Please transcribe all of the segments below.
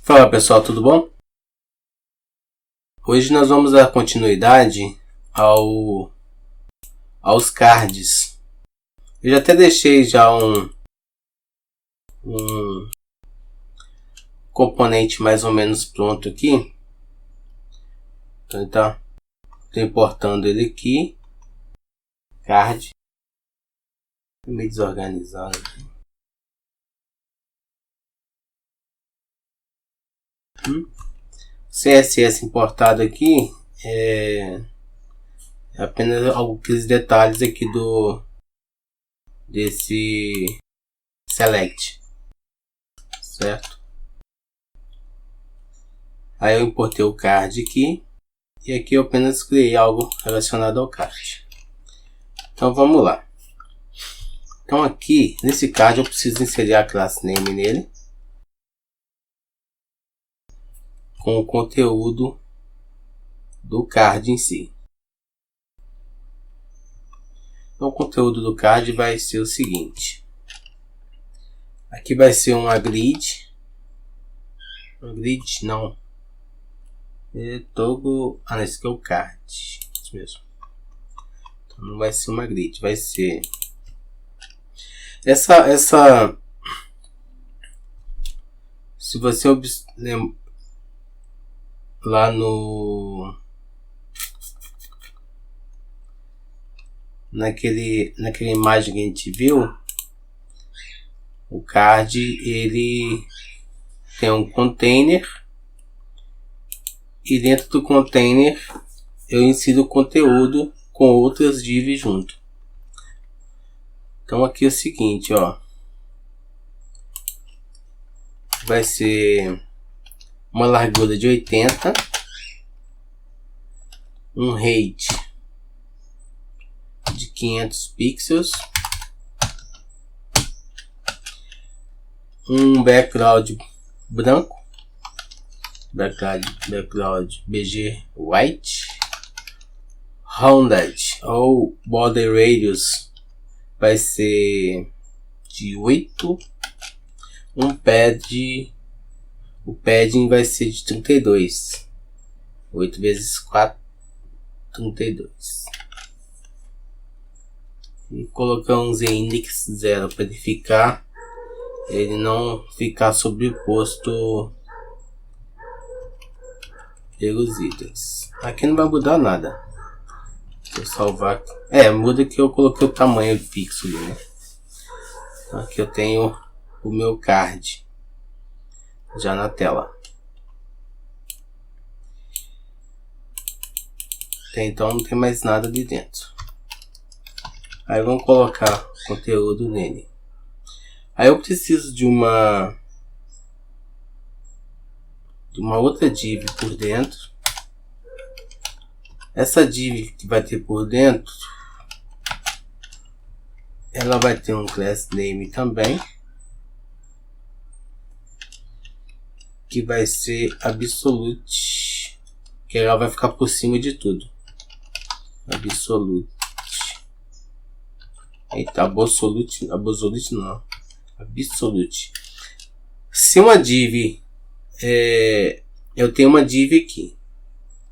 Fala pessoal, tudo bom? Hoje nós vamos dar continuidade aos cards. Eu já até deixei já um componente mais ou menos pronto aqui. Então estou importando ele aqui. Card. Meio desorganizado aqui. CSS importado aqui é apenas alguns detalhes aqui desse select, certo? Aí eu importei o card aqui e aqui eu apenas criei algo relacionado ao card. Então vamos lá. Então aqui nesse card eu preciso inserir a classe name nele com o conteúdo do card em si. Então, o conteúdo do card vai ser o seguinte. Aqui vai ser uma grid. Esse aqui é o card. Isso mesmo. Então, não vai ser uma grid, vai ser essa. Se você lá naquela imagem que a gente viu, o card ele tem um container e dentro do container eu insiro o conteúdo com outras divs junto. Então aqui é o seguinte, ó, vai ser uma largura de 80, um height de 500 pixels, um background branco, background BG white, rounded ou border radius vai ser de 8, o padding vai ser de 32. 8 vezes 4, 32. E colocamos em index 0 para ele não ficar sobreposto pelos itens. Aqui não vai mudar nada. Vou salvar aqui. Muda que eu coloquei o tamanho fixo ali, né? Aqui eu tenho o meu card já na tela. Então não tem mais nada ali dentro. Aí vamos colocar conteúdo nele. Aí eu preciso de uma outra div por dentro. Essa div que vai ter por dentro, ela vai ter um class name também, que vai ser absolute, que ela vai ficar por cima de tudo. Absolute. Eita, absolute não. Absolute. Se uma div, eu tenho uma div aqui,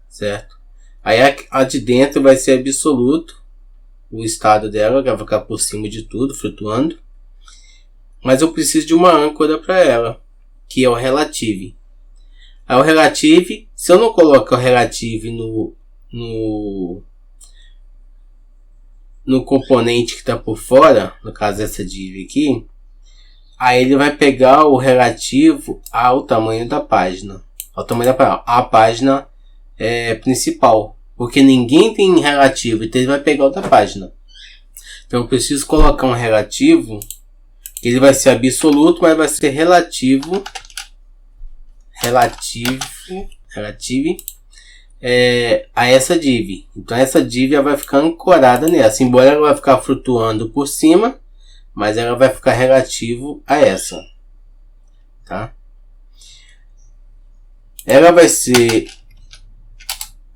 certo? Aí a de dentro vai ser absoluto, o estado dela vai ficar por cima de tudo, flutuando. Mas eu preciso de uma âncora para ela, que é o relative. Aí o relative, se eu não colocar o relative no componente que está por fora, no caso essa div aqui, aí ele vai pegar o relativo ao tamanho da página, a página principal, porque ninguém tem relativo, então ele vai pegar o da página. Então eu preciso colocar um relativo, que ele vai ser absoluto, mas vai ser relativo a essa div. Então essa div ela vai ficar ancorada nessa, embora ela vai ficar flutuando por cima, mas ela vai ficar relativo a essa, tá? Ela vai ser,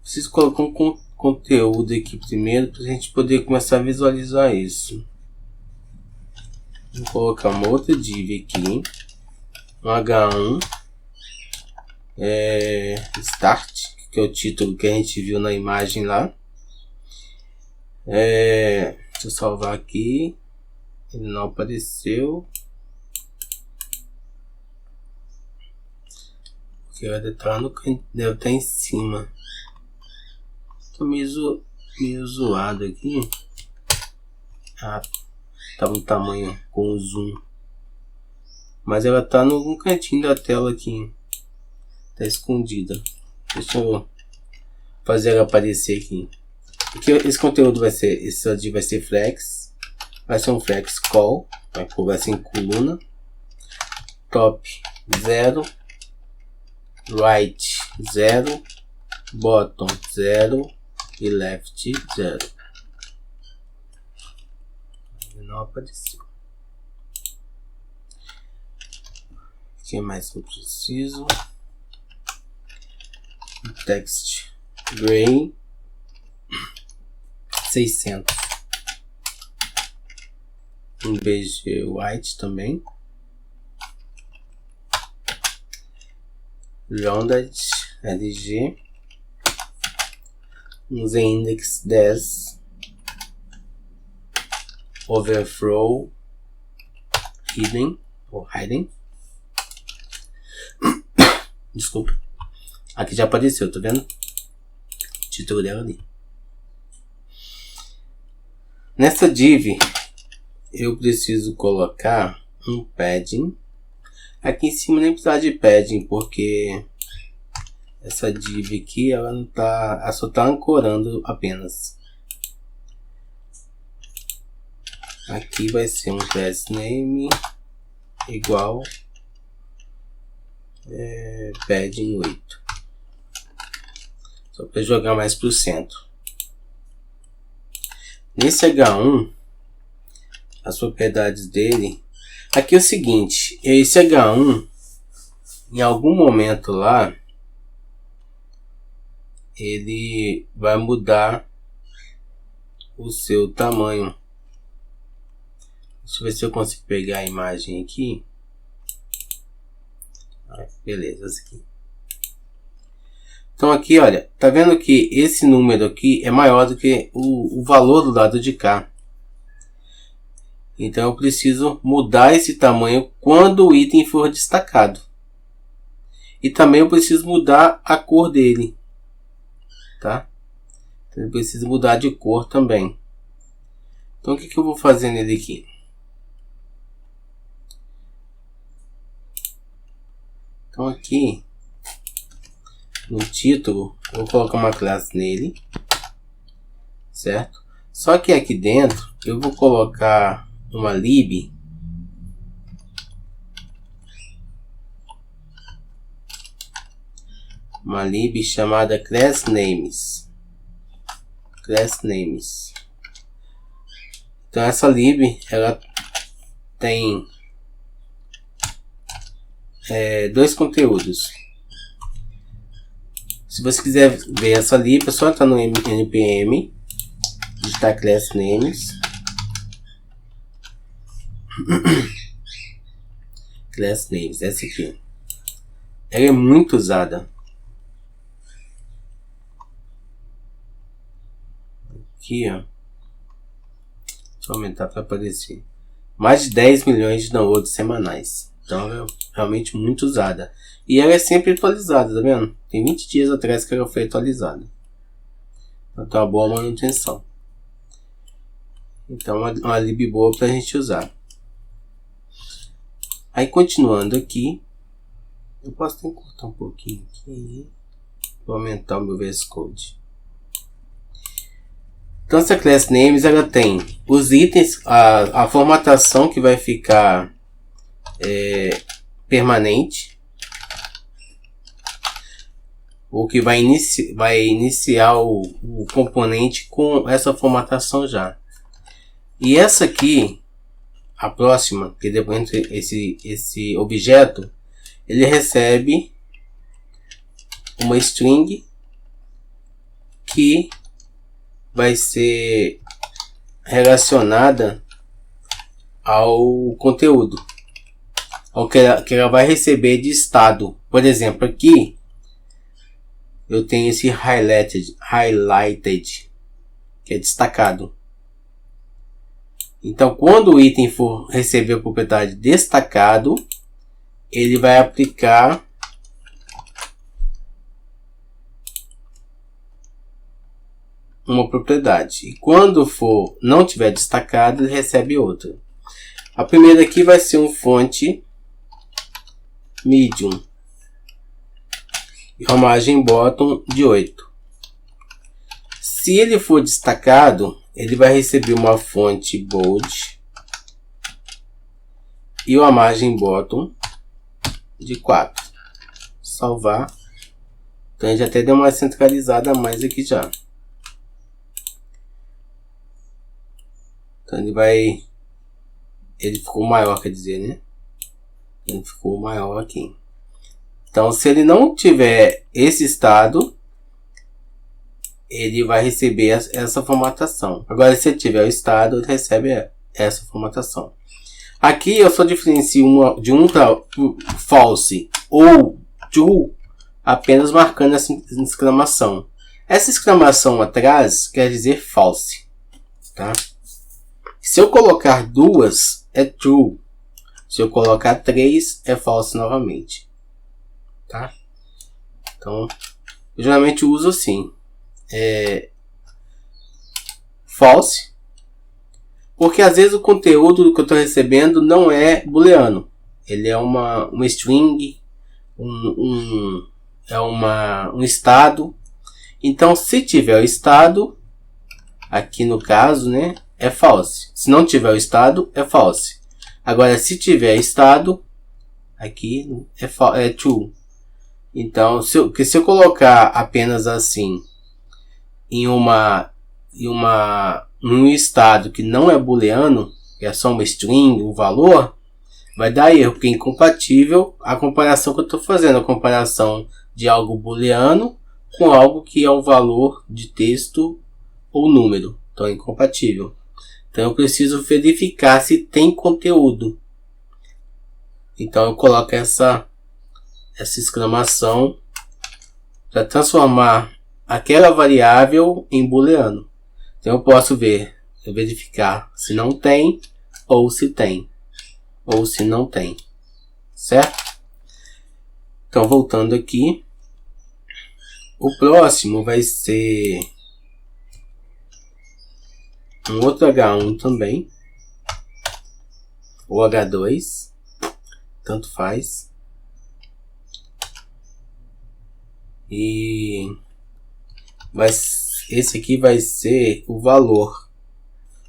preciso colocar um conteúdo aqui primeiro para a gente poder começar a visualizar isso. Vou colocar uma outra div aqui, um H1, Start, que é o título que a gente viu na imagem lá. Deixa eu salvar aqui. Ele não apareceu. Porque deve estar em cima. Tô meio zoado aqui. Tá no tamanho com o zoom. Mas ela tá no cantinho da tela aqui. Tá escondida. Deixa eu fazer ela aparecer aqui. Porque esse conteúdo vai ser, esse vai ser flex. Vai ser um flex call. Vai ser em coluna. Top 0. Right 0. Bottom 0. E left 0. Não apareceu. O que mais eu preciso? Text gray 600. Um BG white também. Rounded LG. Um Z-index 10. Overflow hidden ou hidden. Desculpa. Aqui já apareceu, tá vendo? O título dela ali. Nessa div eu preciso colocar um padding. Aqui em cima nem precisa de padding, porque essa div aqui ela não tá, ela só tá ancorando apenas. Aqui vai ser um class name igual padding 8. Só para jogar mais pro centro. Nesse H1, as propriedades dele. Aqui é o seguinte, esse H1, em algum momento lá, ele vai mudar o seu tamanho. Deixa eu ver se eu consigo pegar a imagem aqui. Beleza, essa aqui. Então aqui, olha, tá vendo que esse número aqui é maior do que o valor do lado de cá. Então eu preciso mudar esse tamanho quando o item for destacado. E também eu preciso mudar a cor dele. Tá? Então eu preciso mudar de cor também. Então o que eu vou fazer nele aqui? Então aqui no título eu vou colocar uma classe nele, certo? Só que aqui dentro eu vou colocar uma lib chamada class names. Então essa lib ela tem dois conteúdos. Se você quiser ver essa lib, é só entrar no npm, digitar class names. Class names, essa aqui. Ela é muito usada. Aqui, ó. Deixa eu aumentar para aparecer. Mais de 10 milhões de downloads semanais. Então ela é realmente muito usada. E ela é sempre atualizada, tá vendo? Tem 20 dias atrás que ela foi atualizada. Então tá uma boa manutenção. Então é uma lib boa pra gente usar. Aí continuando aqui, eu posso até cortar um pouquinho aqui. Vou aumentar o meu VS Code. Então essa class names ela tem os itens, a formatação que vai ficar permanente. Ou que vai iniciar o componente com essa formatação já. E essa aqui, a próxima, que depois esse objeto, ele recebe uma string que vai ser relacionada ao conteúdo, ao que ela vai receber de estado. Por exemplo, aqui eu tenho esse highlighted, que é destacado. Então, quando o item for receber a propriedade destacado, ele vai aplicar uma propriedade. E quando for não tiver destacado, ele recebe outra. A primeira aqui vai ser um fonte medium e uma margem bottom de 8. Se ele for destacado, ele vai receber uma fonte bold e uma margem bottom de 4. Salvar. Então a gente até deu uma centralizada a mais aqui já. Então ele ficou maior, quer dizer, né? Ele ficou maior aqui. Então, se ele não tiver esse estado, ele vai receber essa formatação. Agora, se ele tiver o estado, ele recebe essa formatação. Aqui eu só diferencio de um para false ou true apenas marcando essa exclamação. Essa exclamação atrás quer dizer false, tá? Se eu colocar 2 é true. Se eu colocar 3 é false novamente, tá? Então, eu geralmente uso assim, false, porque às vezes o conteúdo que eu estou recebendo não é booleano. Ele é uma string, um estado. Então, se tiver o estado, aqui no caso, né, é false. Se não tiver o estado, é false. Agora, se tiver estado, aqui é true. Então, se eu colocar apenas assim em um estado que não é booleano, que é só uma string, um valor, vai dar erro, porque é incompatível a comparação que eu estou fazendo, a comparação de algo booleano com algo que é um valor de texto ou número. Então é incompatível. Então eu preciso verificar se tem conteúdo. Então eu coloco essa exclamação para transformar aquela variável em booleano. Então eu posso verificar se não tem ou se tem. Ou se não tem. Certo? Então voltando aqui. O próximo vai ser um outro H1 também. Ou H2. Tanto faz. E esse aqui vai ser o valor.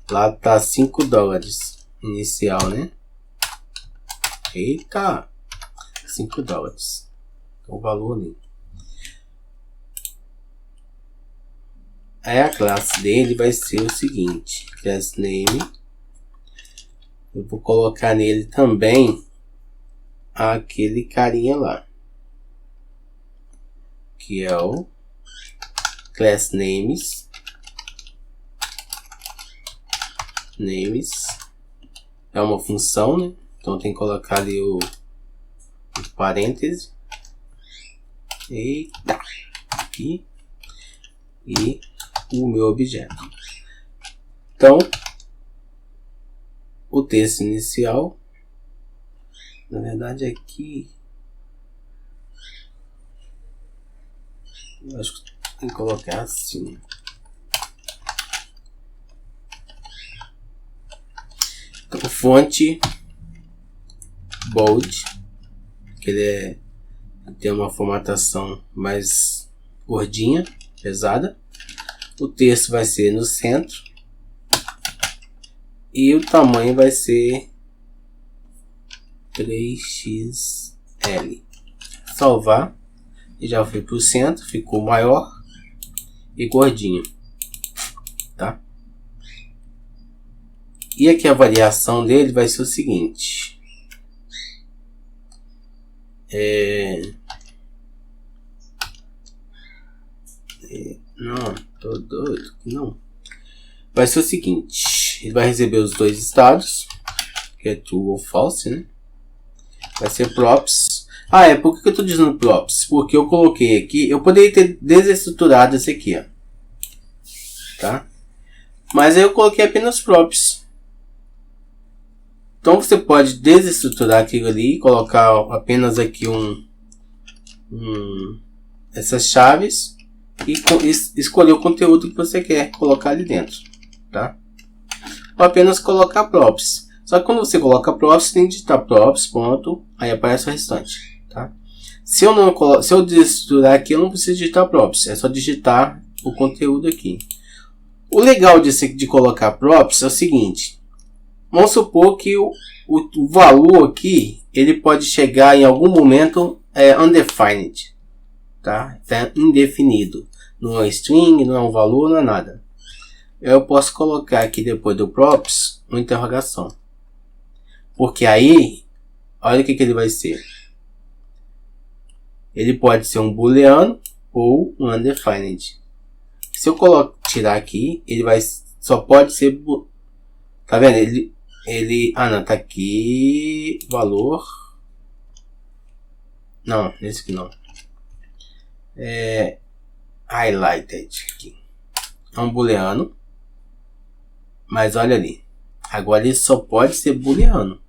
Lá tá $5 inicial, né? Eita! $5. O valor ali. Aí a classe dele vai ser o seguinte. Class name. Eu vou colocar nele também aquele carinha lá. Que é o class names. É uma função, né? Então tem que colocar ali o parêntese. Eita! Aqui. E o meu objeto. Então, o texto inicial, na verdade aqui, eu acho que tem que colocar assim. Então, fonte bold, que ele tem uma formatação mais gordinha, pesada. O texto vai ser no centro. E o tamanho vai ser 3xl. Salvar. E já foi para o centro. Ficou maior e gordinho. Tá? E aqui a variação dele vai ser o seguinte. Não, tô doido. Não. Vai ser o seguinte. Ele vai receber os dois estados. Que é true ou false, né? Vai ser props. Por que eu estou dizendo props? Porque eu coloquei aqui, eu poderia ter desestruturado esse aqui, ó. Tá? Mas aí eu coloquei apenas props. Então você pode desestruturar aquilo ali, colocar apenas aqui essas chaves e escolher o conteúdo que você quer colocar ali dentro, tá? Ou apenas colocar props. Só que quando você coloca props, você tem que digitar props, ponto, aí aparece o restante, tá? Se eu desestruturar aqui, eu não preciso digitar props, é só digitar o conteúdo aqui. O legal de colocar props é o seguinte: vamos supor que o valor aqui, ele pode chegar em algum momento undefined, tá? É indefinido, não é string, não é um valor, não é nada. Eu posso colocar aqui depois do props uma interrogação, porque aí, olha o que ele vai ser. Ele pode ser um booleano ou um undefined. Se eu tirar aqui, ele só pode ser, tá vendo? Não, tá aqui, valor, não, esse aqui não, highlighted aqui, é um booleano, mas olha ali, agora ele só pode ser booleano,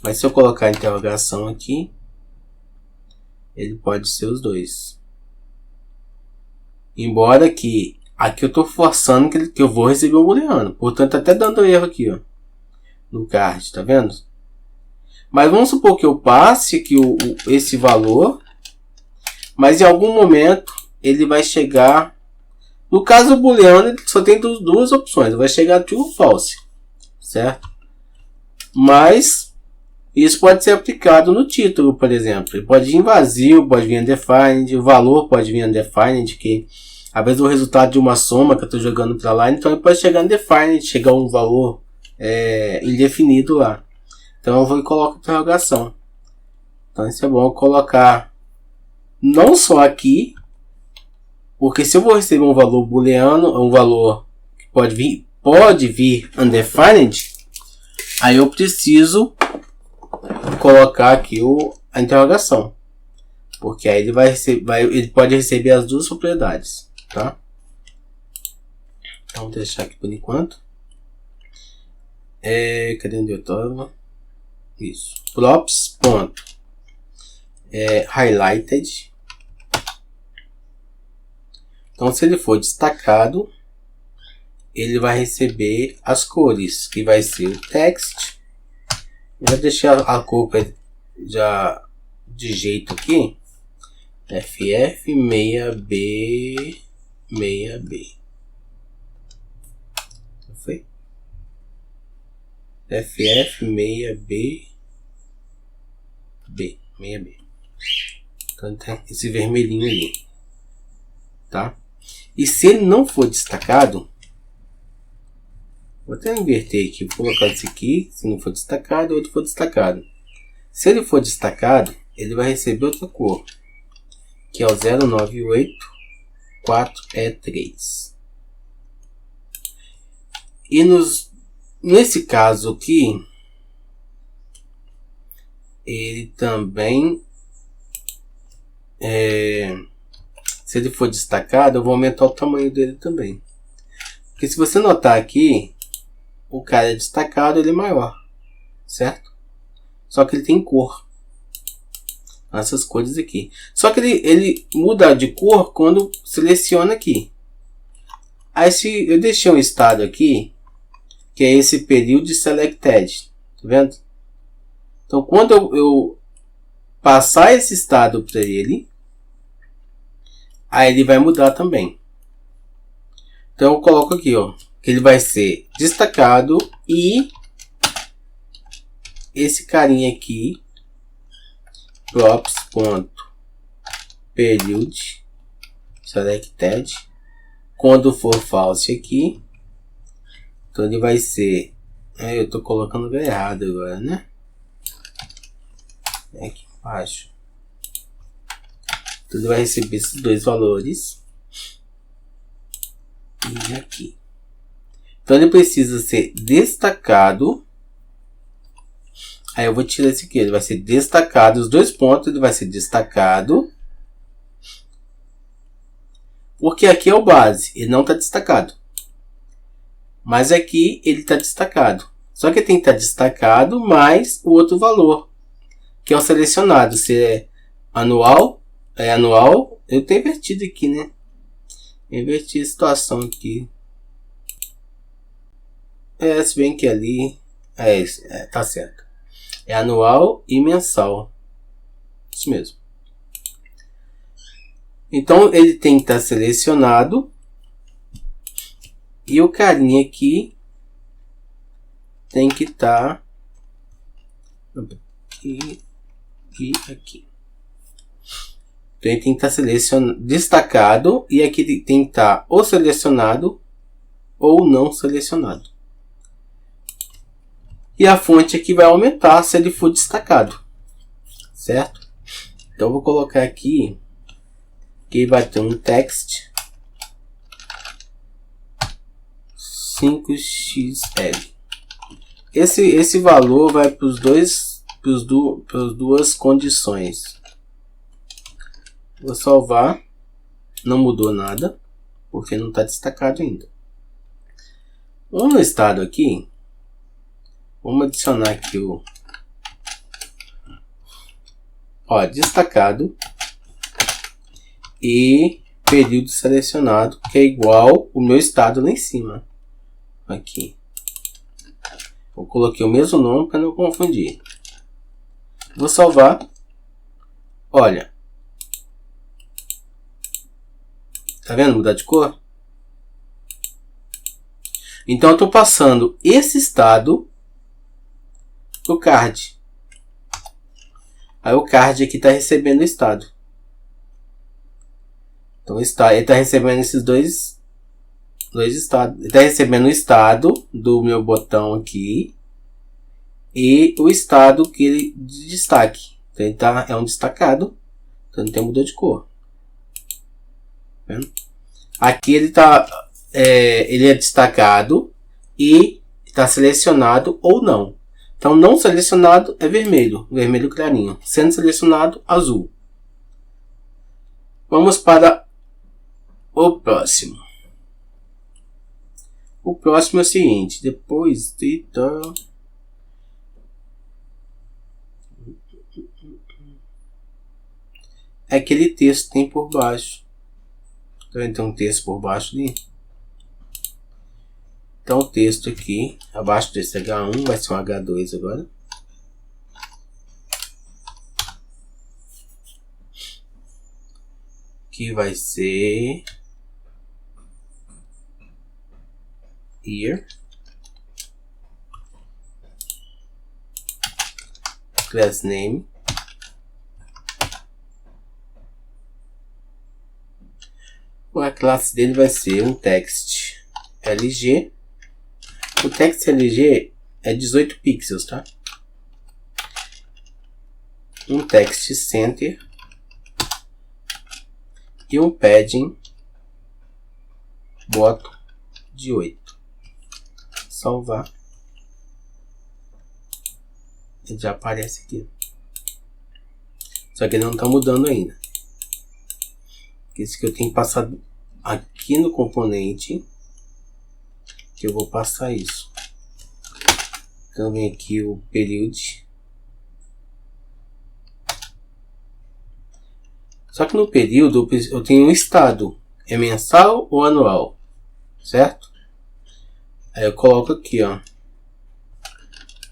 mas se eu colocar a interrogação aqui, ele pode ser os dois. Embora que aqui eu estou forçando que eu vou receber um booleano. Portanto, até dando erro aqui, ó, no card, tá vendo? Mas vamos supor que eu passe aqui esse valor, mas em algum momento ele vai chegar. No caso do booleano, ele só tem duas opções. Vai chegar true ou false, certo? Mas isso pode ser aplicado no título, por exemplo. Ele pode vir vazio, pode vir undefined, o valor pode vir undefined, que às vezes o resultado de uma soma que eu estou jogando para lá, então ele pode chegar undefined, chegar um valor indefinido lá. Então eu vou e coloco interrogação. Então isso é bom colocar não só aqui, porque se eu vou receber um valor booleano, um valor que pode vir undefined, aí eu preciso colocar aqui a interrogação, porque aí ele pode receber as duas propriedades, tá? Então vou deixar aqui por enquanto. Cadê onde eu estava? Isso, props, ponto, highlighted. Então se ele for destacado, ele vai receber as cores, que vai ser o text. Vou deixar a cor já de jeito aqui, FF6B 6B. Foi? FF6B 6B. Então tem esse vermelhinho ali, tá? E se ele não for destacado, vou até inverter aqui, vou colocar esse aqui, se não for destacado, outro for destacado. Se ele for destacado, ele vai receber outra cor, que é o 0984E3. E nesse caso aqui, ele também, se ele for destacado, eu vou aumentar o tamanho dele também. Porque se você notar aqui, o cara é destacado, ele é maior, certo? Só que ele tem cor. Essas cores aqui. Só que ele muda de cor quando seleciona aqui. Aí se eu deixei um estado aqui, que é esse período selected, tá vendo? Então quando eu passar esse estado para ele, aí ele vai mudar também. Então eu coloco aqui, ó, que ele vai ser destacado e esse carinha aqui, props.period selected, quando for false aqui, então ele vai ser, eu estou colocando errado agora, né? Aqui embaixo. Então ele vai receber esses dois valores e aqui. Então ele precisa ser destacado. Aí eu vou tirar esse aqui, ele vai ser destacado, os dois pontos ele vai ser destacado. Porque aqui é o base, ele não está destacado. Mas aqui ele está destacado. Só que tem que estar destacado mais o outro valor, que é o selecionado. Se é anual, eu tenho invertido aqui, né? Inverti a situação aqui. Se bem que ali, tá certo. É anual e mensal. Isso mesmo. Então ele tem que estar selecionado. E o carinha aqui tem que estar aqui e aqui. Então ele tem que estar destacado. E aqui tem que estar ou selecionado ou não selecionado. E a fonte aqui vai aumentar se ele for destacado. Certo? Então eu vou colocar aqui que vai ter um text 5xl. Esse valor vai para os dois, para as duas condições. Vou salvar. Não mudou nada, porque não está destacado ainda. Vamos no estado aqui. Vamos adicionar aqui o destacado e período selecionado, que é igual o meu estado lá em cima. Aqui. Eu coloquei o mesmo nome para não confundir. Vou salvar. Olha. Tá vendo? Mudar de cor. Então eu estou passando esse estado pro card. Aí o card aqui está recebendo o estado. Então ele está recebendo esses dois estados. Ele está recebendo o estado do meu botão aqui e o estado que ele de destaque. Então ele é um destacado. Então ele mudou de cor. Tá vendo? Aqui ele ele é destacado e está selecionado ou não. Então não selecionado é vermelho, vermelho clarinho. Sendo selecionado, azul. Vamos para o próximo. O próximo é o seguinte, depois de é aquele texto que tem por baixo. Então tem um texto por baixo ali. Então o texto aqui, abaixo desse H1, vai ser um H2 agora. Que vai ser here. Class name. A classe dele vai ser um text LG. O text LG é 18 pixels, tá? Um text center e um padding bottom de 8. Salvar. Ele já aparece aqui. Só que ele não está mudando ainda. Isso que eu tenho que passar aqui no componente, que eu vou passar isso. Então vem aqui o período. Só que no período eu tenho um estado. É mensal ou anual? Certo? Aí eu coloco aqui, ó.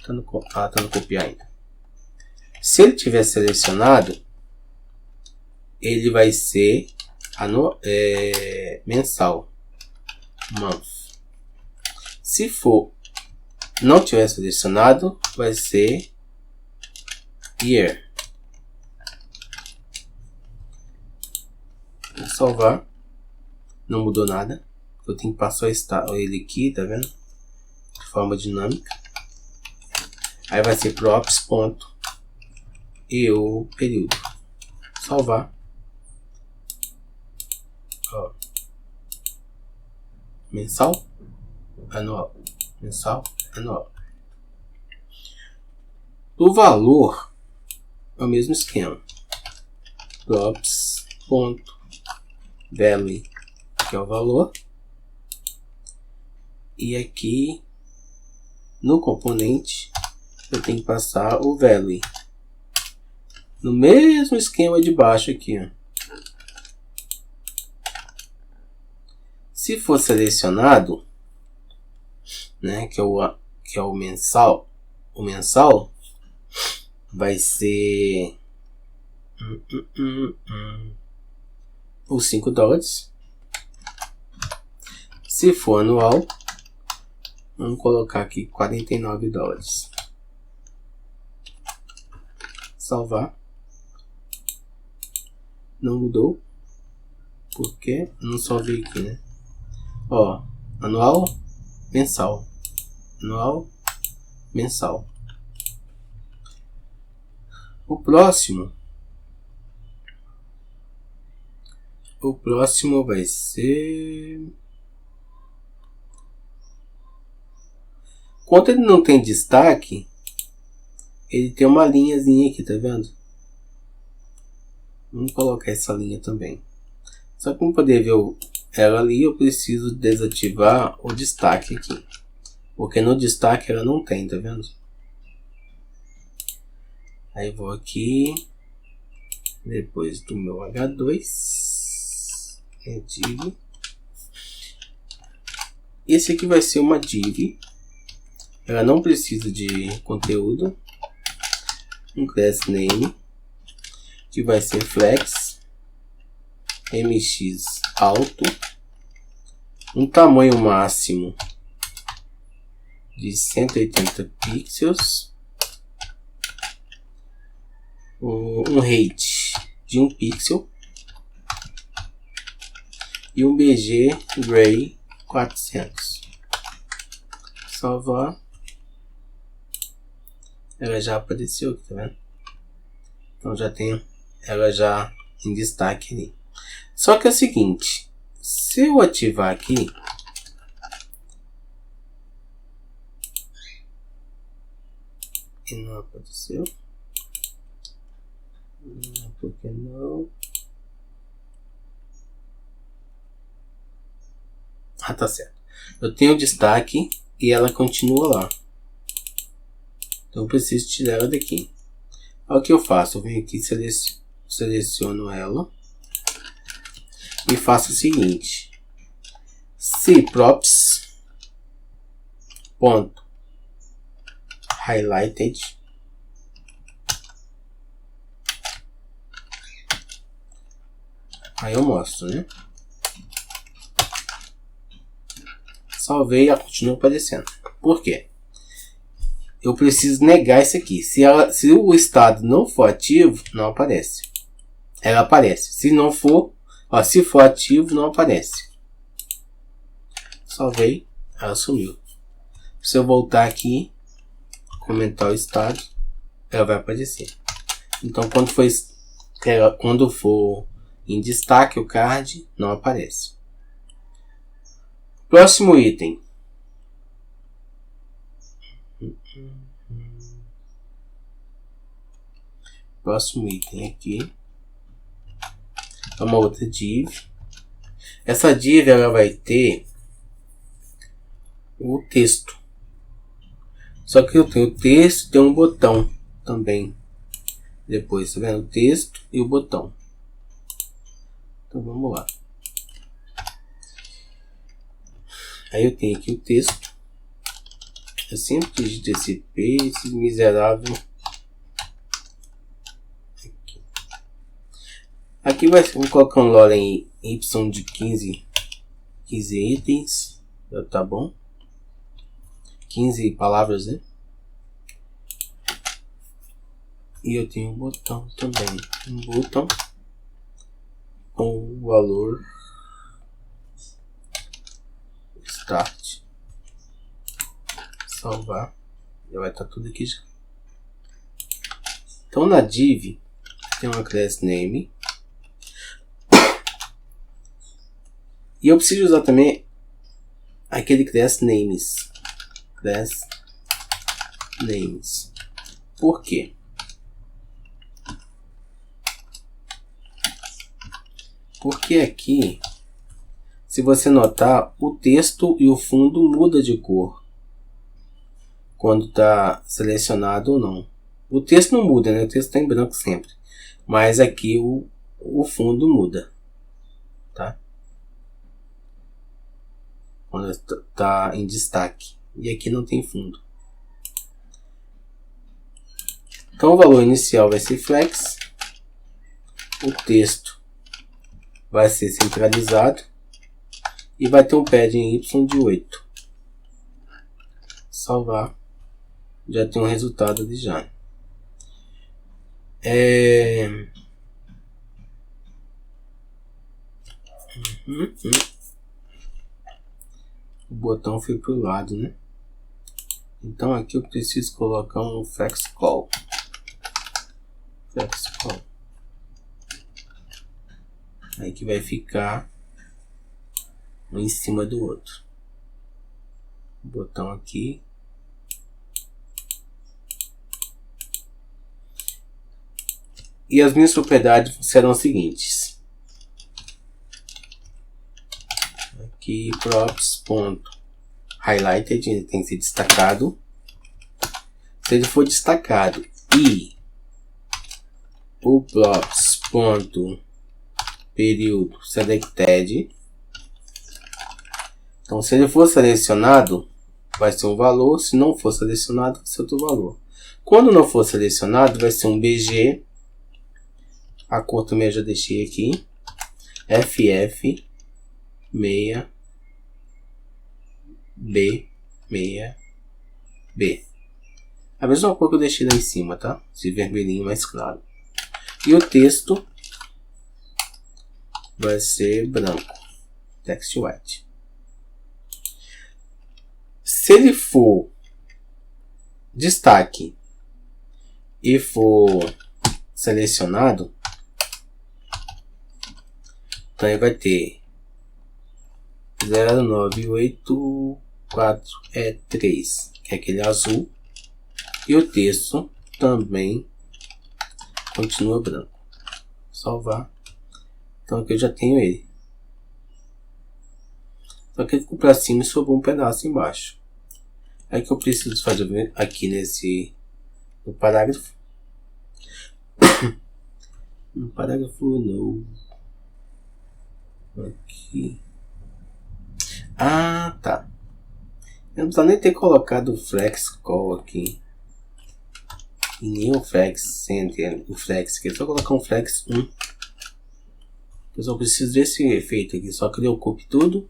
Tá no copiar ainda. Se ele tiver selecionado, ele vai ser mensal. Month. Se for não tiver selecionado, vai ser year. Vou salvar. Não mudou nada. Eu tenho que passar ele aqui, tá vendo? De forma dinâmica. Aí vai ser props ponto e o período. Salvar. Ó. Mensal, anual. Mensal, anual. Do valor é o mesmo esquema. Props.value, que é o valor. E aqui no componente eu tenho que passar o value. No mesmo esquema de baixo aqui, ó. Se for selecionado, né, que é o mensal, vai ser os $5. Se for anual, vamos colocar aqui $49. Salvar. Não mudou. Porque não salvei aqui, né? Ó, anual, mensal. Anual, mensal. O próximo vai ser... Quando ele não tem destaque, ele tem uma linhazinha aqui, tá vendo? Vamos colocar essa linha também. Só que para poder ver ela ali, eu preciso desativar o destaque aqui. Porque no destaque ela não tem, tá vendo? Aí vou aqui, depois do meu H2, é div. Esse aqui vai ser uma div. Ela não precisa de conteúdo. Um class name, que vai ser flex, mx alto, um tamanho máximo de 180 pixels, um height de 1 pixel e um bg gray 400. Salvar. Ela já apareceu aqui, tá vendo? Então já tenho ela já em destaque ali. Só que é o seguinte, se eu ativar aqui, e não apareceu, por que não? Ah, tá certo. Eu tenho destaque e ela continua lá. Então eu preciso tirar ela daqui. Olha o que eu faço. Eu venho aqui, seleciono ela e faço o seguinte: se props ponto highlighted aí eu mostro, né? Salvei, ela continua aparecendo. Por quê? Eu preciso negar isso aqui. Se o estado não for ativo, não aparece. Ela aparece. Se não for, ó, se for ativo, não aparece. Salvei, ela sumiu. Se eu voltar aqui, comentar o estado, ela vai aparecer. Então quando for em destaque o card, não aparece. Próximo item. Próximo item aqui é uma outra div. Essa div ela vai ter o texto. Só que eu tenho o texto e tem um botão também. Depois, tá vendo? O texto e o botão. Então vamos lá. Aí eu tenho aqui o texto. Eu sempre digito esse P, esse miserável. Aqui vou colocar um lore em Y de 15 itens. Tá bom? 15 palavras, né? E eu tenho um botão também. Um botão com o valor start. Salvar. Já vai estar tudo aqui já. Então na div tem uma class name. E eu preciso usar também aquele class names. Class names. Por quê? Porque aqui, se você notar, o texto e o fundo muda de cor quando está selecionado ou não. O texto não muda, né? O texto está em branco sempre. Mas aqui o fundo muda, tá? Quando está em destaque. E aqui não tem fundo. Então o valor inicial vai ser flex. O texto vai ser centralizado. E vai ter um padding Y de 8. Salvar. Já tem um resultado ali já. O botão foi pro lado, né? Então aqui eu preciso colocar um flex call. Aí que vai ficar um em cima do outro. O botão aqui. E as minhas propriedades serão as seguintes. Aqui props.highlighted, ele tem que ser destacado. Se ele for destacado e o props.período selected, então se ele for selecionado vai ser um valor, se não for selecionado vai ser outro valor. Quando não for selecionado vai ser um BG, a cor também eu já deixei aqui, FF6B6B. A mesma cor que eu deixei lá em cima, tá? Esse vermelhinho mais claro. E o texto vai ser branco. Text white. Se ele for destaque e for selecionado, então ele vai ter 09843, que é aquele azul. E o texto também continua branco. Salvar. Então aqui eu já tenho ele. Só que ele ficou para cima e sobrou um pedaço embaixo. Aí que eu preciso fazer aqui no parágrafo. No parágrafo novo. Aqui. Ah, tá. Eu não precisava nem ter colocado o flex call aqui. E nem o flex center, o flex aqui. É só colocar um flex 1. Eu só preciso desse efeito aqui. Só que ele ocupe tudo.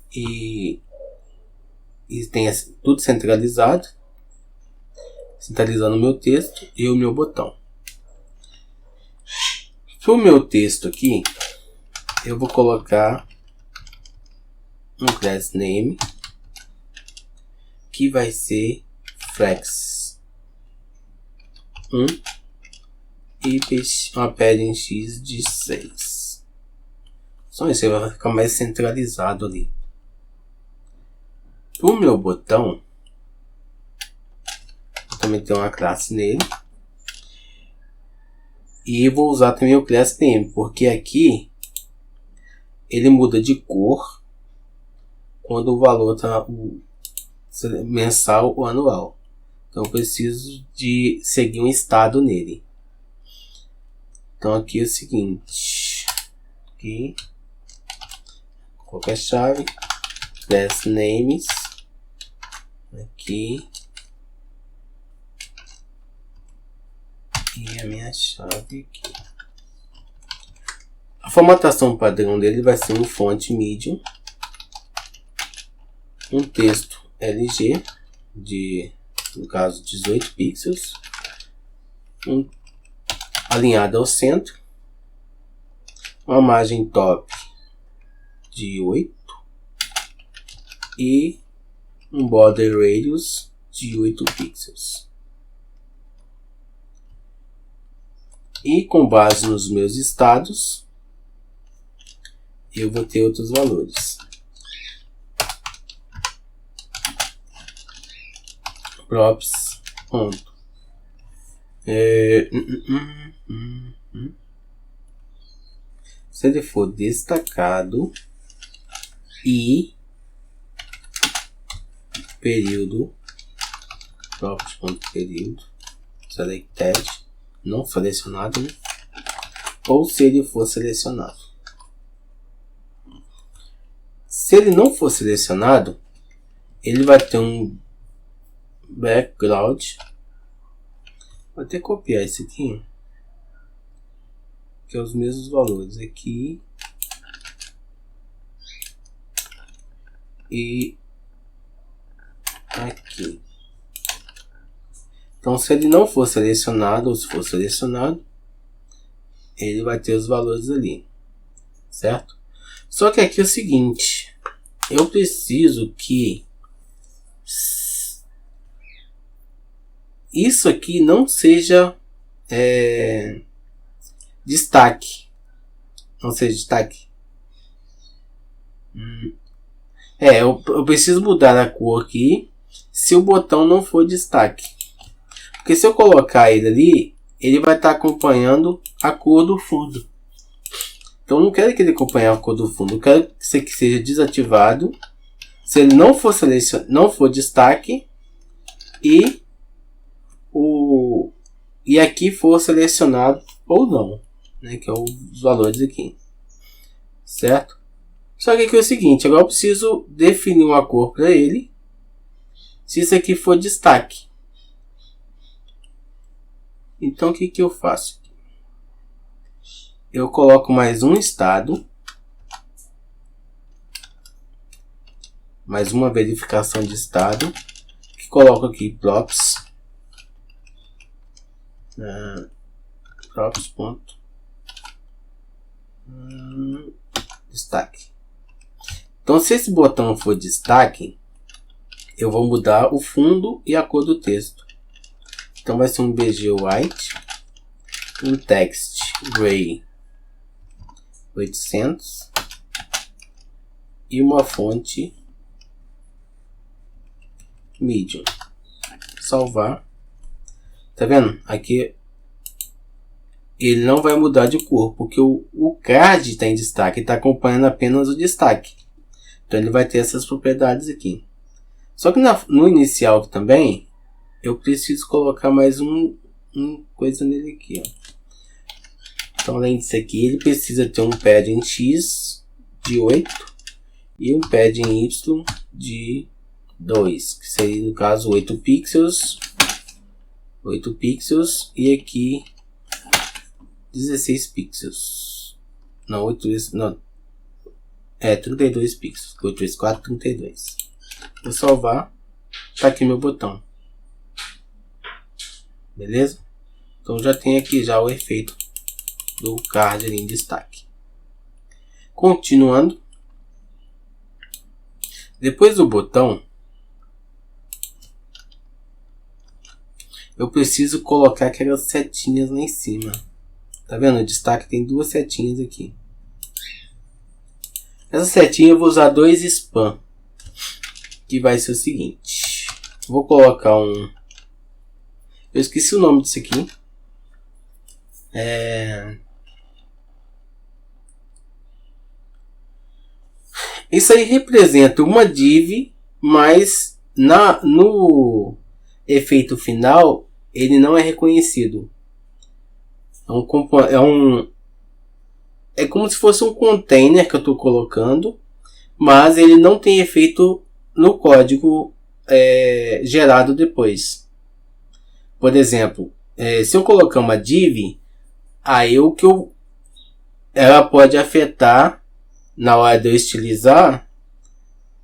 E tem tudo centralizado. Centralizando o meu texto e o meu botão. Para o meu texto aqui, eu vou colocar um class name que vai ser flex 1 e uma padding x de 6. Só isso vai ficar mais centralizado ali. O meu botão, eu também tenho uma classe nele. E vou usar também o class name, porque aqui ele muda de cor quando o valor está mensal ou anual. Então eu preciso de seguir um estado nele. Então aqui é o seguinte, aqui qualquer chave, class names, aqui, e a minha chave aqui. A formatação padrão dele vai ser um fonte medium, um texto LG de, no caso, 18 pixels, alinhado ao centro, uma margem top de 8 e um border radius de 8 pixels. E com base nos meus estados, eu vou ter outros valores. Props Se ele for destacado e período, props.período, selected, não selecionado, né? Ou se ele for selecionado. Se ele não for selecionado, ele vai ter um background. Vou até copiar esse aqui, que é os mesmos valores aqui e aqui. Então, se ele não for selecionado, ou se for selecionado, ele vai ter os valores ali, certo? Só que aqui é o seguinte, eu preciso que isso aqui não seja destaque. Não seja destaque. Eu preciso mudar a cor aqui se o botão não for destaque. Porque se eu colocar ele ali, ele vai estar acompanhando a cor do fundo. Então eu não quero que ele acompanhe a cor do fundo. Eu quero que isso aqui seja desativado. Se ele não for não for destaque e aqui for selecionado ou não, né, que é os valores aqui, certo? Só que aqui é o seguinte, agora eu preciso definir uma cor para ele, se isso aqui for destaque. Então o que eu faço? Eu coloco mais um estado, mais uma verificação de estado, que coloco aqui props, destaque. Então, se esse botão for destaque, eu vou mudar o fundo e a cor do texto. Então vai ser um BG white, um text gray 800 e uma fonte medium. Salvar. Tá vendo? Aqui ele não vai mudar de cor, porque o card está em destaque, está acompanhando apenas o destaque. Então ele vai ter essas propriedades aqui. Só que no inicial também, eu preciso colocar mais um coisa nele aqui, ó. Então além disso aqui, ele precisa ter um padding X de 8 e um padding Y de 2, que seria no caso 8 pixels. 8 pixels e aqui 16 pixels. Não, 8 vezes, não. 32 pixels. 8 vezes 4, 32. Vou salvar. Tá aqui meu botão. Beleza? Então já tem aqui já o efeito do card ali em destaque. Continuando. Depois do botão, eu preciso colocar aquelas setinhas lá em cima. Tá vendo? O destaque tem duas setinhas aqui. Essa setinha eu vou usar 2 spam. Que vai ser o seguinte. Vou colocar um... Eu esqueci o nome disso aqui. Isso aí representa uma div, mas no efeito final ele não é reconhecido. É como se fosse um container que eu estou colocando, mas ele não tem efeito no código gerado depois. Por exemplo, se eu colocar uma div, aí ela pode afetar na hora de eu estilizar,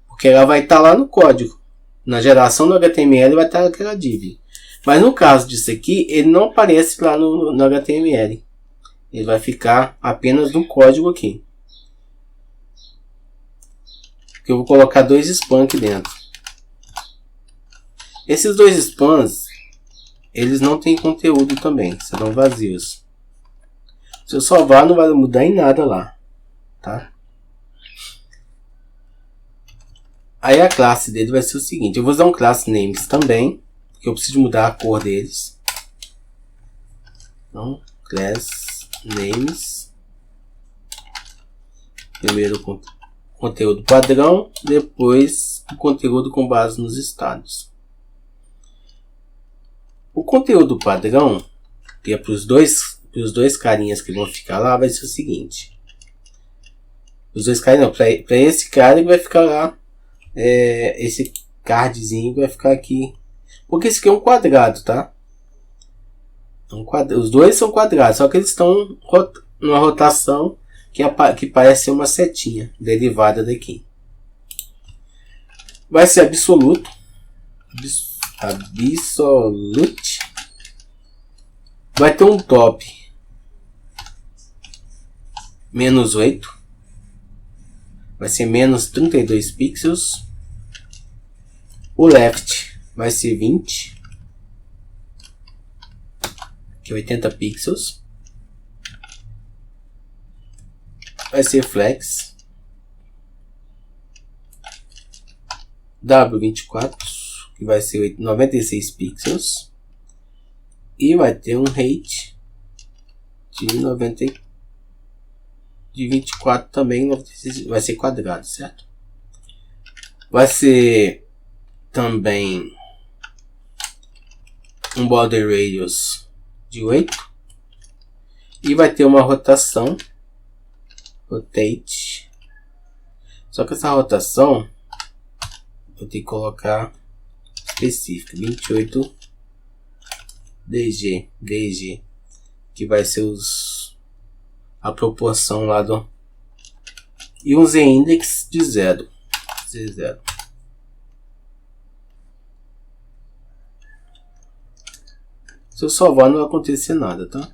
porque ela vai estar lá no código. Na geração do HTML vai estar aquela div. Mas no caso disso aqui, ele não aparece lá no HTML. Ele vai ficar apenas no código aqui. Porque eu vou colocar 2 spans aqui dentro. Esses 2 spans, eles não têm conteúdo também, serão vazios. Se eu salvar, não vai mudar em nada lá, tá? Aí a classe dele vai ser o seguinte, eu vou usar um class names também, porque eu preciso mudar a cor deles. Então, class names. Primeiro conteúdo padrão, depois o conteúdo com base nos estados. O conteúdo padrão, que é para os dois carinhas que vão ficar lá, vai ser o seguinte. Os dois caras não, para esse cara que vai ficar lá, esse cardzinho vai ficar aqui. Porque esse aqui é um quadrado, tá? Os dois são quadrados, só que eles estão numa rotação que parece ser uma setinha derivada daqui. Vai ser absoluto. Absolute. Vai ter um top -8. Vai ser menos 32 pixels. O left vai ser 20. Que é 80 pixels. Vai ser flex. W24, que vai ser 96 pixels. E vai ter um height de 24 também, 96, vai ser quadrado, certo? Vai ser também um border radius de 8. E vai ter uma rotação. Rotate. Só que essa rotação eu tenho que colocar específica. 28 DG. Que vai ser a proporção lá do. E um Z-index de 0. Z0. Se eu salvar não vai acontecer nada, tá?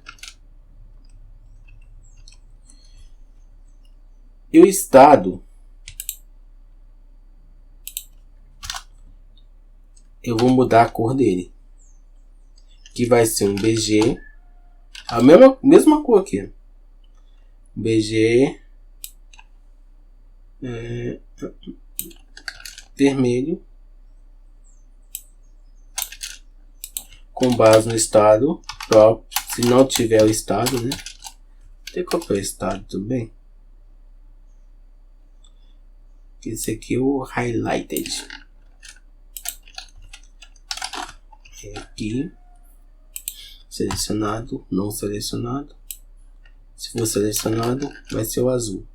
E o estado, eu vou mudar a cor dele, que vai ser um BG, a mesma cor aqui, BG vermelho, com base no estado próprio. Se não tiver o estado, né? Tem que copiar o estado também. Esse aqui é o highlighted. Aqui, selecionado, não selecionado. Se for selecionado, vai ser o azul.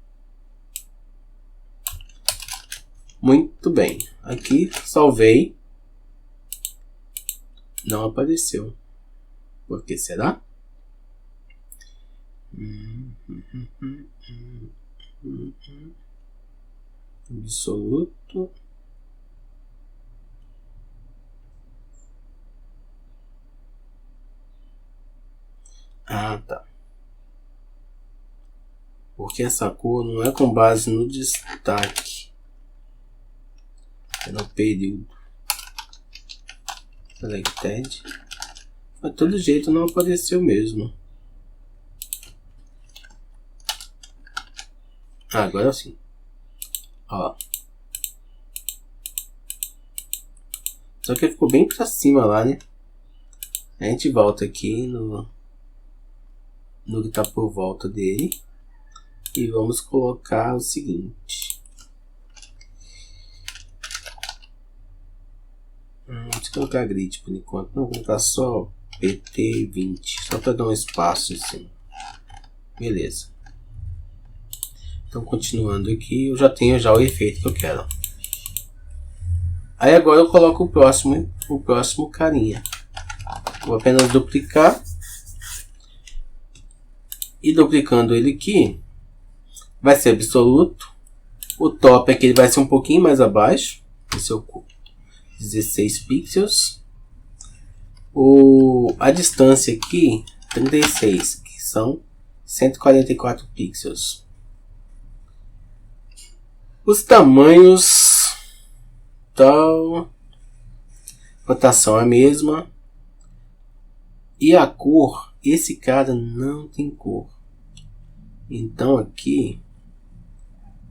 Muito bem. Aqui, salvei. Não apareceu. Por que será? Absoluto. Ah, tá. Porque essa cor não é com base no destaque. É no período. Selected. Mas de todo jeito não apareceu mesmo. Ah, agora sim. Ó. Só que ficou bem pra cima lá, né? A gente volta aqui no que tá por volta dele. E vamos colocar o seguinte. Vamos colocar grid por enquanto. Não, vou colocar só PT20. Só para dar um espaço assim. Beleza. Então, continuando aqui, eu já tenho o efeito que eu quero. Aí agora eu coloco o próximo carinha. Vou apenas duplicar. E duplicando ele aqui, vai ser absoluto. O top aqui ele vai ser um pouquinho mais abaixo. Esse é o 16 pixels. A distância aqui, 36, que são 144 pixels. Os tamanhos, então, rotação é a mesma. E a cor, esse cara não tem cor. Então aqui,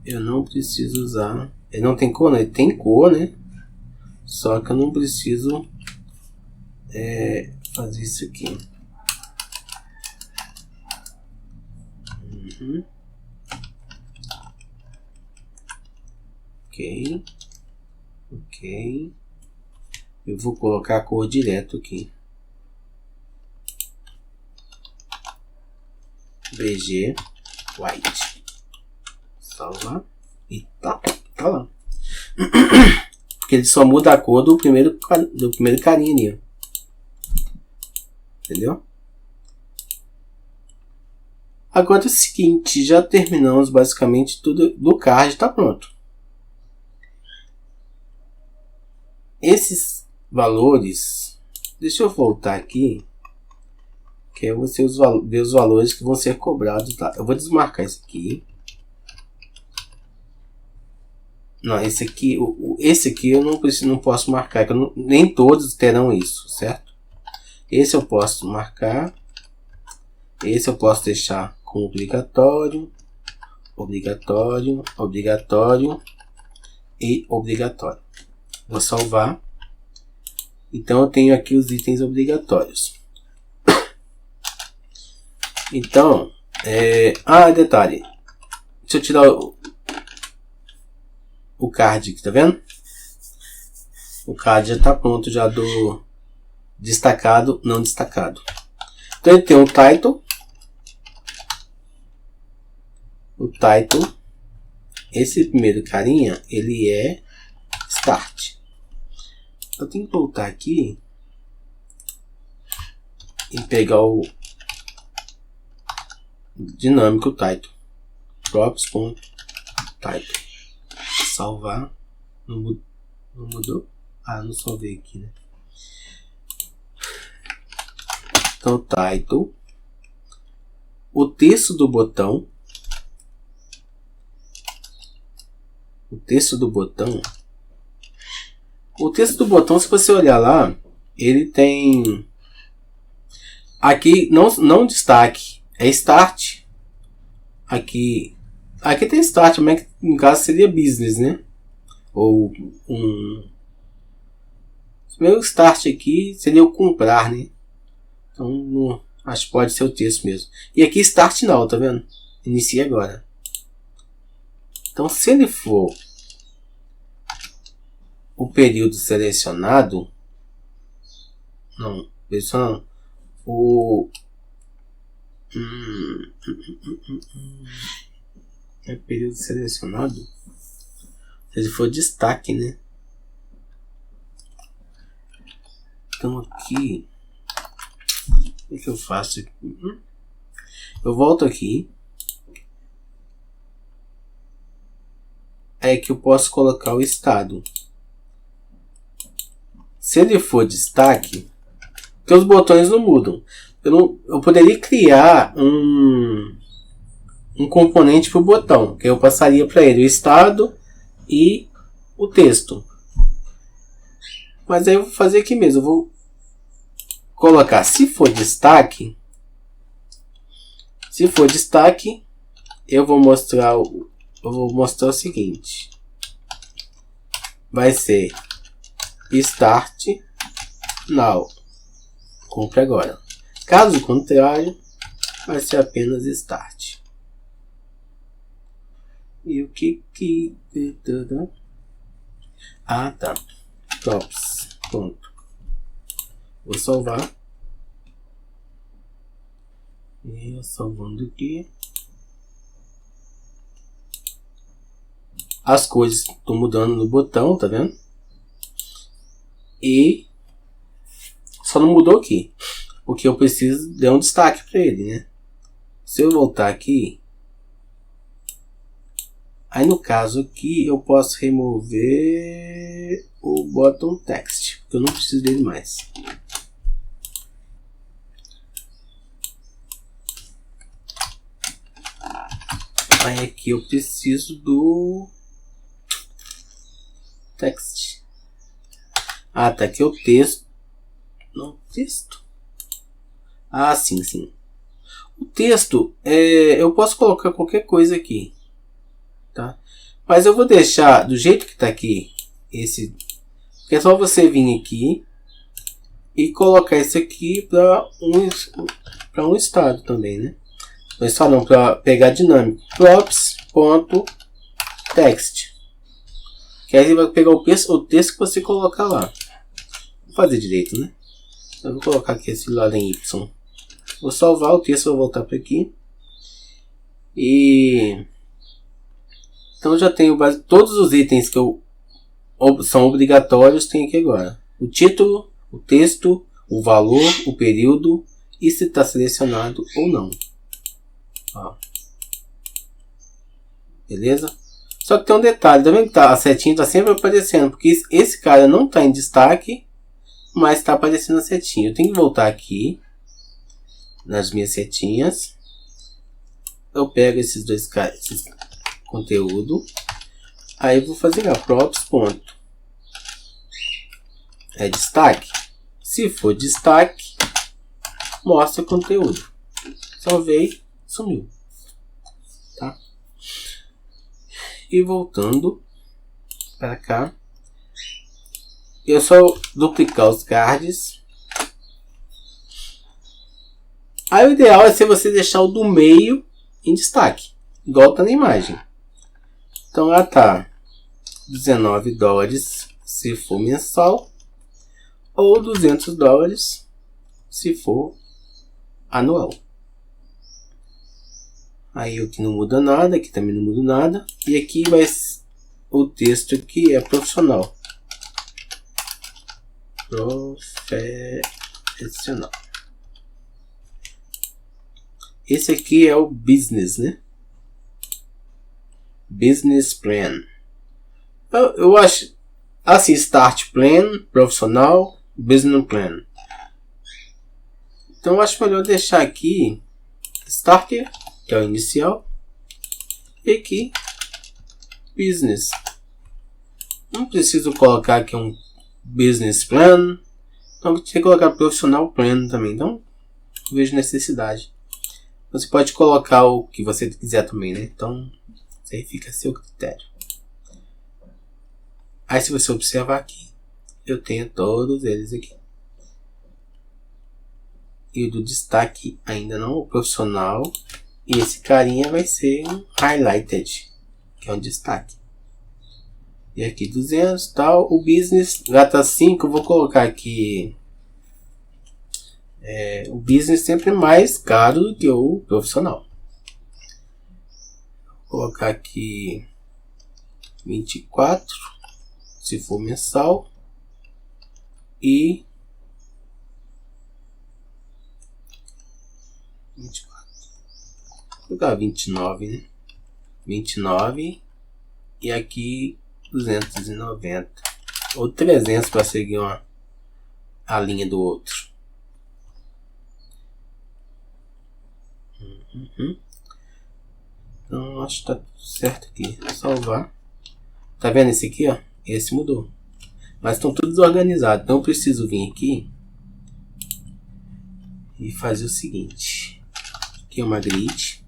eu não preciso usar. Ele não tem cor, né? Ele tem cor, né? Só que eu não preciso fazer isso aqui. Ok. Ok. Eu vou colocar a cor direto aqui. BG White. Salvar. E tá lá. Porque ele só muda a cor do primeiro carinha ali. Entendeu? Agora é o seguinte, já terminamos basicamente tudo do card, tá pronto. Esses valores, deixa eu voltar aqui, que é você ver os valores que vão ser cobrados, tá? Eu vou desmarcar esse aqui. Não, esse aqui eu não posso marcar, que nem todos terão isso, certo? Esse eu posso marcar. Esse eu posso deixar com obrigatório, obrigatório, obrigatório e obrigatório. Vou salvar. Então eu tenho aqui os itens obrigatórios. Então, detalhe. Deixa eu tirar o card aqui, tá vendo? O card já está pronto, já do destacado, não destacado. Então ele tem um title. O title, esse primeiro carinha, ele é start. Eu tenho que voltar aqui e pegar o dinâmico title. Props.title. Salvar. Não mudou? Ah, não salvei aqui, né? Então, title. O texto do botão. O texto do botão, se você olhar lá, ele tem aqui não destaque, é start. Aqui tem start, mas no caso seria business, né? Ou meu start aqui seria o comprar, né? Então acho que pode ser o texto mesmo. E aqui start now, tá vendo? Inicia agora. Então, se ele for o período selecionado, é período selecionado. Se ele for destaque, né? Então aqui, o que eu faço aqui? Eu volto aqui. É que eu posso colocar o estado. Se ele for destaque, porque os botões não mudam. Eu poderia criar um componente para o botão, que eu passaria para ele o estado e o texto. Mas aí eu vou fazer aqui mesmo. Eu vou colocar, se for destaque, eu vou mostrar o seguinte. Vai ser start now. Compre agora. Caso contrário, vai ser apenas start. E o que ah, tá. Props. Pronto. Vou salvar. E eu salvando aqui. As coisas estão mudando no botão, tá vendo? E só não mudou aqui, porque eu preciso dar um destaque para ele, né? Se eu voltar aqui, aí no caso aqui eu posso remover o bottom text, porque eu não preciso dele mais. Aí aqui eu preciso do text. Ah, tá aqui o texto. Não, texto. Ah, sim. O texto, eu posso colocar qualquer coisa aqui, tá? Mas eu vou deixar do jeito que tá aqui. Porque é só você vir aqui e colocar esse aqui para um estado também, né? Nós falamos para pegar dinâmico. Props.text. Que aí vai pegar o texto que você colocar lá. Vou fazer direito, né? Eu vou colocar aqui esse lado em Y. Vou salvar o texto, vou voltar para aqui. E então já tenho todos os itens que são obrigatórios, tem aqui agora. O título, o texto, o valor, o período e se está selecionado ou não. Ó. Beleza? Só que tem um detalhe, também que a setinha está sempre aparecendo, porque esse cara não está em destaque, mas está aparecendo a setinha. Eu tenho que voltar aqui nas minhas setinhas. Eu pego esses dois caras, esse conteúdo. Aí eu vou fazer a props. É destaque. Se for destaque, mostra conteúdo. Salvei, sumiu. Tá? E voltando para cá, eu só duplicar os cards. Aí o ideal é se você deixar o do meio em destaque, igual tá na imagem. Então lá tá $19 se for mensal, ou $200 se for anual. Aí o que não muda nada, aqui também não muda nada. E aqui vai o texto que é profissional. Profissional. Esse aqui é o business, né? Business plan. Eu acho assim, start plan, profissional, business plan. Então eu acho melhor deixar aqui starter, que é o inicial, e aqui business. Não preciso colocar aqui um business plan, então eu tinha que colocar profissional plan também. Então eu vejo necessidade. Você pode colocar o que você quiser também, né? Então isso aí fica a seu critério. Aí se você observar aqui, eu tenho todos eles aqui. E o do destaque ainda não, o profissional. E esse carinha vai ser um highlighted, que é um destaque. E aqui 200 tal. O business já tá 5. Eu vou colocar aqui. O business sempre é mais caro do que o profissional. Vou colocar aqui 24, se for mensal. E 24. Vou colocar 29, né? 29. E aqui 290. Ou 300 para seguir a linha do outro. Então acho que tá tudo certo aqui. Salvar. Tá vendo esse aqui, ó? Esse mudou. Mas estão todos organizados. Então eu preciso vir aqui e fazer o seguinte. Aqui é uma grid.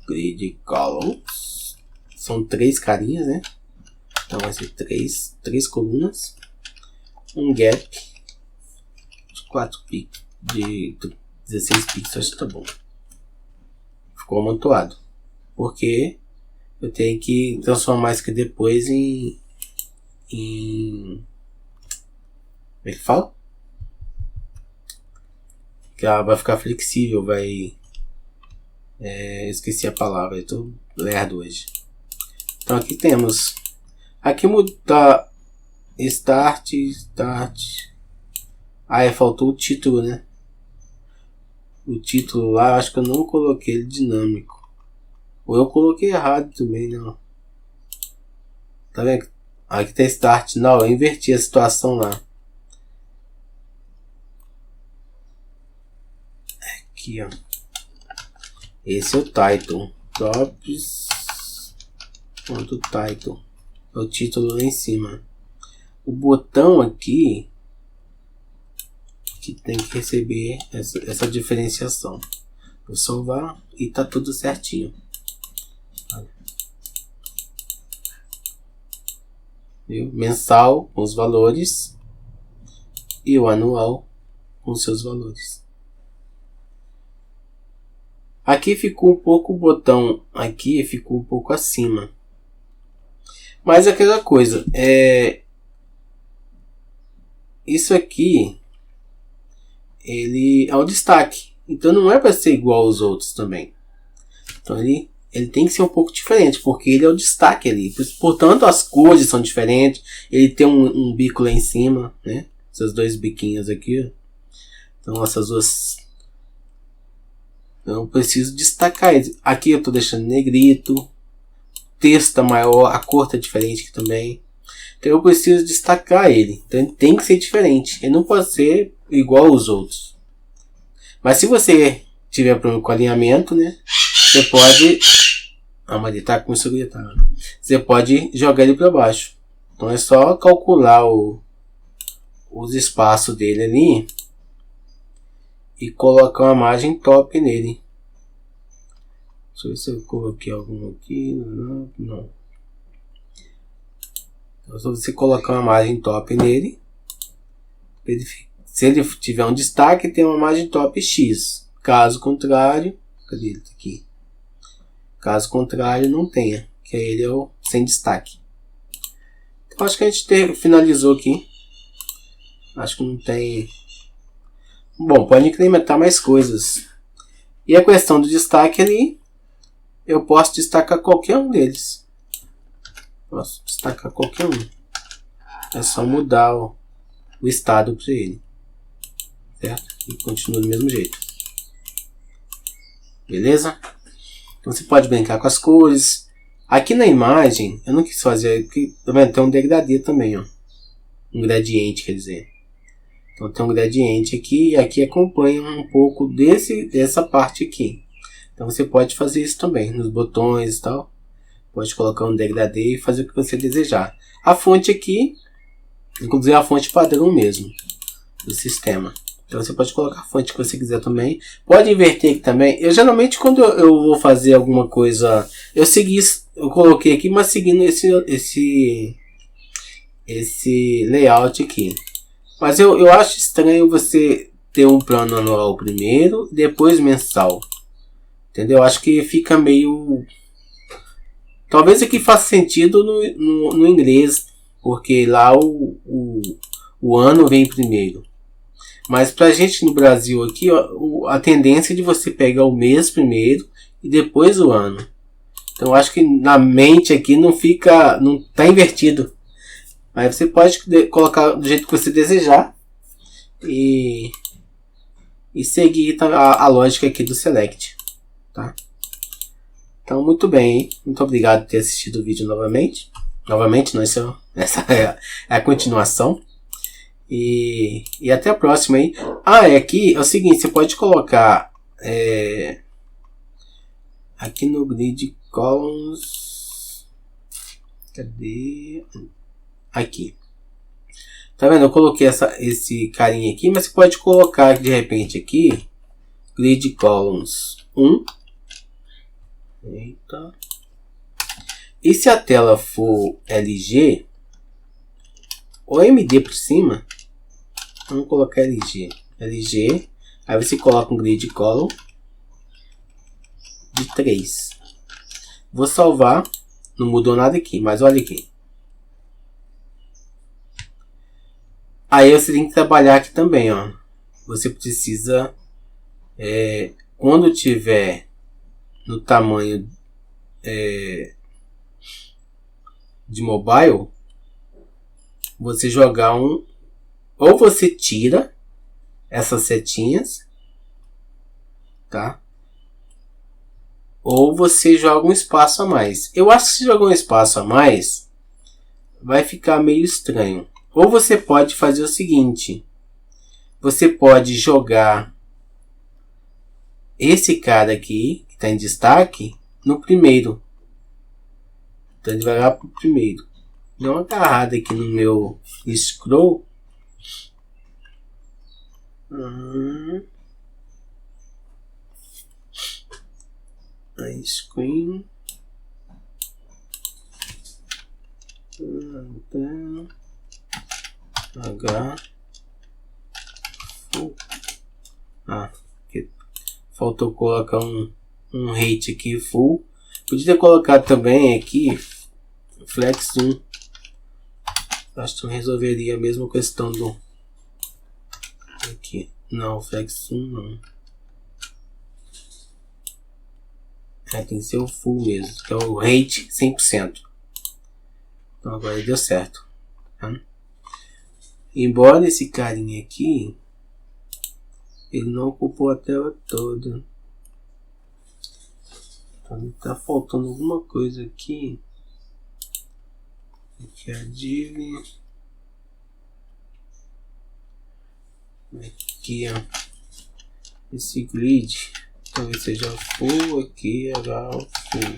Grid columns. São 3 carinhas, né? Então vai ser 3 colunas. Um gap de 4 pixels. De 16 pixels, acho que tá bom. Ficou amontoado. Porque eu tenho que transformar isso aqui depois em como é que fala? Que ela vai ficar flexível, vai... esqueci a palavra, eu tô lerdo hoje. Então aqui temos... Aqui muda... Start... faltou o título, né? O título lá, acho que eu não coloquei ele dinâmico. Ou eu coloquei errado também, não. Tá vendo? Aqui tá Start. Não, eu inverti a situação lá. Aqui, ó. Esse é o title. Props.title. É o título lá em cima. O botão aqui que tem que receber essa diferenciação. Vou salvar e tá tudo certinho. Viu? Mensal com os valores e o anual com seus valores. Aqui ficou um pouco o botão, aqui ficou um pouco acima. Mas aquela coisa, isso aqui, ele é um destaque. Então não é para ser igual aos outros também. Então ele tem que ser um pouco diferente, porque ele é o destaque ali. Portanto, as cores são diferentes. Ele tem um bico lá em cima, né? Esses dois biquinhos aqui. Então essas duas... Então eu preciso destacar ele. Aqui eu estou deixando negrito. O texto tá maior, a cor tá diferente aqui também. Então eu preciso destacar ele. Então ele tem que ser diferente. Ele não pode ser igual aos outros. Mas se você tiver problema com alinhamento, né? Você pode... Ah, mas ele tá com isso ali, tá? Você pode jogar ele para baixo. Então é só calcular os espaços dele ali e colocar uma margem top nele. Deixa eu ver se eu coloquei algum aqui. Não. Então, se você colocar uma margem top nele, se ele tiver um destaque, tem uma margem top X. Caso contrário, cadê ele aqui? Caso contrário, não tenha, que aí ele é o sem destaque. Então acho que a gente finalizou aqui. Acho que não tem... Bom, pode incrementar mais coisas. E a questão do destaque ali, eu posso destacar qualquer um deles. Posso destacar qualquer um. É só mudar o estado para ele. Certo? E continua do mesmo jeito. Beleza? Então você pode brincar com as cores. Aqui na imagem, eu não quis fazer... Aqui, tá vendo? Tem um degradê também, ó. Um gradiente, quer dizer. Então tem um gradiente aqui, e aqui acompanha um pouco dessa parte aqui. Então você pode fazer isso também, nos botões e tal. Pode colocar um degradê e fazer o que você desejar. A fonte aqui, inclusive a fonte padrão mesmo, do sistema. Então você pode colocar a fonte que você quiser também. Pode inverter aqui também. Eu geralmente quando eu vou fazer alguma coisa, eu coloquei aqui, mas seguindo esse layout aqui. Mas eu acho estranho você ter um plano anual primeiro e depois mensal. Entendeu? Eu acho que fica meio... Talvez aqui faça sentido no inglês, porque lá o ano vem primeiro. Mas pra gente no Brasil aqui, ó, a tendência é de você pegar o mês primeiro e depois o ano. Então eu acho que na mente aqui não tá invertido. Aí você pode colocar do jeito que você desejar e seguir a lógica aqui do Select, tá? Então muito bem, hein? Muito obrigado por ter assistido o vídeo novamente. Novamente, não, essa é a continuação. E até a próxima, hein? Aqui é o seguinte, você pode colocar aqui no Grid Columns. Cadê? Aqui. Tá vendo? Eu coloquei esse carinha aqui, mas você pode colocar de repente aqui Grid Columns 1. Eita. E se a tela for LG ou MD por cima, vamos colocar LG. Aí você coloca um Grid Column de 3. Vou salvar. Não mudou nada aqui, mas olha aqui. Aí você tem que trabalhar aqui também, ó. Você precisa, quando tiver no tamanho de mobile, você jogar ou você tira essas setinhas, tá? Ou você joga um espaço a mais. Eu acho que se jogar um espaço a mais, vai ficar meio estranho. Ou você pode fazer o seguinte. Você pode jogar esse cara aqui, que está em destaque, no primeiro. Então ele vai lá para o primeiro. Dá uma agarrada aqui no meu scroll. Screen. H. Aqui. Faltou colocar um um rate aqui full. Podia ter colocado também aqui flex 1. Acho que resolveria a mesma questão do aqui. Não, flex 1 não. Tem que ser o full mesmo, que é o rate 100%. Então agora deu certo. Tá? Embora esse carinha aqui, ele não ocupou a tela toda. Então tá faltando alguma coisa aqui. Aqui é a div. Aqui ó. Esse grid talvez seja full, aqui era full.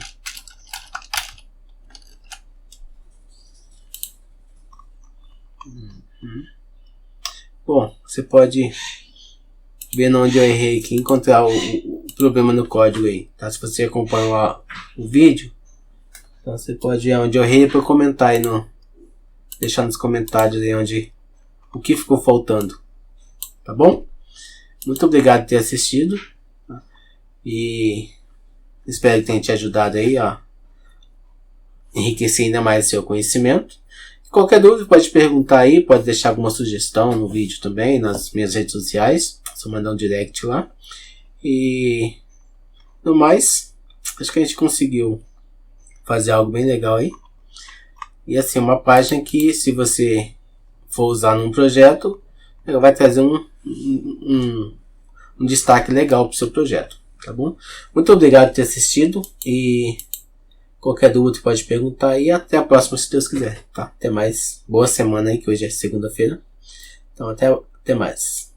Bom, você pode ver onde eu errei aqui, encontrar o problema no código aí, tá? Se você acompanha o vídeo, então você pode ir onde eu errei para comentar aí deixar nos comentários aí o que ficou faltando, tá bom? Muito obrigado por ter assistido, tá? E espero que tenha te ajudado aí a enriquecer ainda mais o seu conhecimento. Qualquer dúvida pode perguntar aí, pode deixar alguma sugestão no vídeo também, nas minhas redes sociais, só mandar um direct lá. E no mais, acho que a gente conseguiu fazer algo bem legal aí. E assim, uma página que se você for usar num projeto, ela vai trazer um destaque legal para o seu projeto, tá bom? Muito obrigado por ter assistido e qualquer dúvida pode perguntar e até a próxima se Deus quiser, tá? Até mais, boa semana aí que hoje é segunda-feira, então até mais.